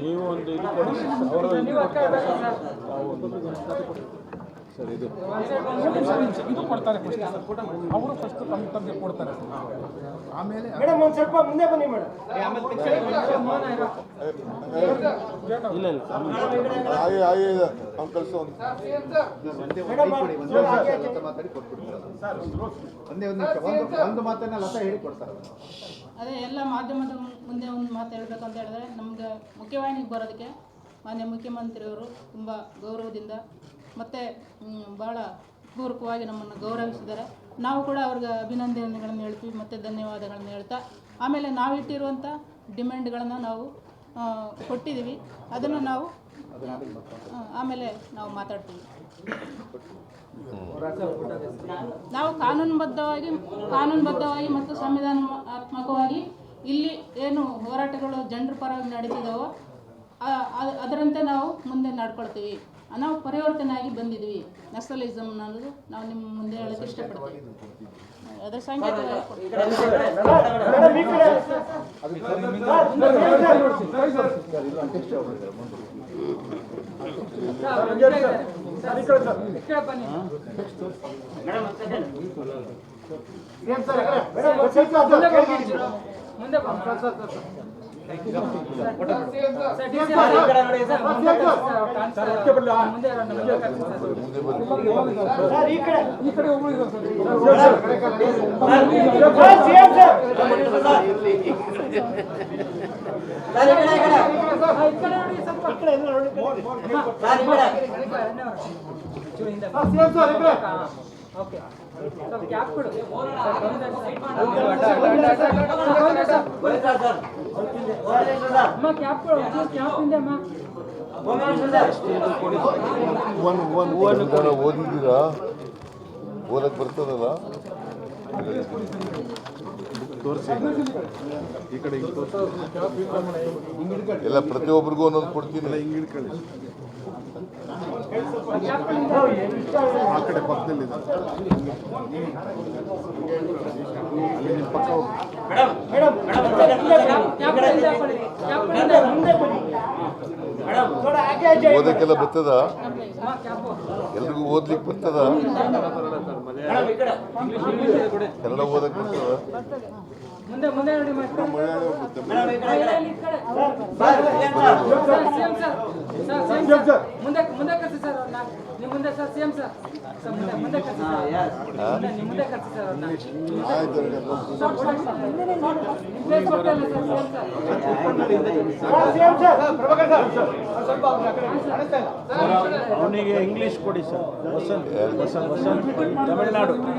ನೀವು ಒಂದು ಸರ್ ಇದು ಕೊಡ್ತಾರೆ ಫಸ್ಟ್ ಅವರು ಫಸ್ಟ್ ತಮಗೆ ಕೊಡ್ತಾರೆ ಆಮೇಲೆ ಮೇಡಮ್ ಒಂದು ಸ್ವಲ್ಪ ಮುಂದೆ ಬನ್ನಿ ಮೇಡಮ್. ಇಲ್ಲ ಇಲ್ಲ ಅಂಕಲ್ ಒಂದು ಮಾತನ್ನ ಲತಾ ಹೇಳಿ ಕೊಡ್ತಾರೆ. ಅದೇ ಎಲ್ಲ ಮಾಧ್ಯಮದ ಮುಂದೆ ಒಂದು ಮಾತು ಹೇಳಬೇಕು ಅಂತ ಹೇಳಿದ್ರೆ, ನಮಗೆ ಮುಖ್ಯವಾಹಿನಿಗೆ ಬರೋದಕ್ಕೆ ಮಾನ್ಯ ಮುಖ್ಯಮಂತ್ರಿಯವರು ತುಂಬ ಗೌರವದಿಂದ ಮತ್ತು ಭಾಳ ಪೂರ್ವಕವಾಗಿ ನಮ್ಮನ್ನು ಗೌರವಿಸಿದ್ದಾರೆ. ನಾವು ಕೂಡ ಅವ್ರಿಗೆ ಅಭಿನಂದನೆಗಳನ್ನು ಹೇಳ್ತೀವಿ ಮತ್ತು ಧನ್ಯವಾದಗಳನ್ನು ಹೇಳ್ತಾ, ಆಮೇಲೆ ನಾವಿಟ್ಟಿರುವಂಥ ಡಿಮ್ಯಾಂಡ್ಗಳನ್ನು ನಾವು ಕೊಟ್ಟಿದ್ದೀವಿ. ಅದನ್ನು ನಾವು ಆಮೇಲೆ ನಾವು ಮಾತಾಡ್ತೀವಿ. ನಾವು ಕಾನೂನುಬದ್ಧವಾಗಿ ಮತ್ತು ಸಂವಿಧಾನಾತ್ಮಕವಾಗಿ ಇಲ್ಲಿ ಏನು ಹೋರಾಟಗಳು ಜನರ ಪರವಾಗಿ ನಡೀತಿದ್ದಾವೋ ಅದರಂತೆ ನಾವು ಮುಂದೆ ನಡ್ಕೊಳ್ತೀವಿ. ನಾವು ಪರಿವರ್ತನೆಯಾಗಿ ಬಂದಿದ್ದೀವಿ. ನಕ್ಸಲಿಸಮ್ ಅನ್ನೋದು ನಾವು ನಿಮ್ಮ ಮುಂದೆ ಹೇಳೋಕ್ಕೆ ಇಷ್ಟಪಡ್ತೀವಿ. ಅದರ ಸಂಕೇತ ಓದಿದ್ದೀರಾ? ಓದಕ್ಕೆ ಬರ್ತದಲ್ಲ? ಈ ಕಡೆ ಎಲ್ಲ ಪ್ರತಿಯೊಬ್ಬರಿಗೂ ಒಂದೊಂದು ಕೊಡ್ತೀನಿ. ಆ ಕಡೆ ಪಕ್ಕದಲ್ಲಿದೆ. ಅಲ್ಲಿ ಪಕ್ಕ ಓದಕ್ಕೆಲ್ಲ ಬರ್ತದ? ಎಲ್ರಿಗೂ ಓದ್ಲಿಕ್ಕೆ ಬರ್ತದ? ಕನ್ನಡ ಓದಕ್ಕೆ ಬರ್ತದ? ಅವನಿಗೆ ಇಂಗ್ಲಿಷ್ ಕೊಡಿ ಸರ್. ವಸಂತ್ ತಮಿಳುನಾಡು. ಮುಂದೆ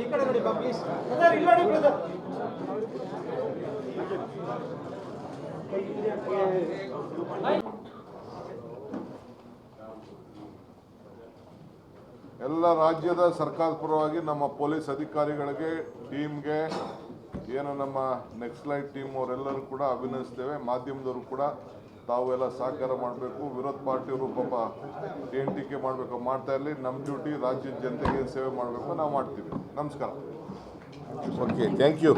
ಈ ಕಡೆ ನೋಡಿ ಪ್ಲೀಸ್. ಎಲ್ಲ ರಾಜ್ಯದ ಸರ್ಕಾರದ ಪರವಾಗಿ ನಮ್ಮ ಪೊಲೀಸ್ ಅಧಿಕಾರಿಗಳಿಗೆ, ಟೀಮ್ಗೆ, ಏನು ನಮ್ಮ ನೆಕ್ಸ್ಲೈಟ್ ಟೀಮ್ ಅವರೆಲ್ಲರೂ ಕೂಡ ಅಭಿನಂದಿಸ್ತೇವೆ. ಮಾಧ್ಯಮದವರು ಕೂಡ ತಾವೆಲ್ಲ ಸಹಕಾರ ಮಾಡಬೇಕು. ವಿರೋಧ ಪಾರ್ಟಿಯವರು ಪಾಪ ಟೀಕೆ ಮಾಡಬೇಕು, ಮಾಡ್ತಾ ಇರಲಿ. ನಮ್ಮ ಡ್ಯೂಟಿ ರಾಜ್ಯದ ಜನತೆಗೆ ಸೇವೆ ಮಾಡಬೇಕು, ನಾವು ಮಾಡ್ತೀವಿ. ನಮಸ್ಕಾರ. Okay, thank you.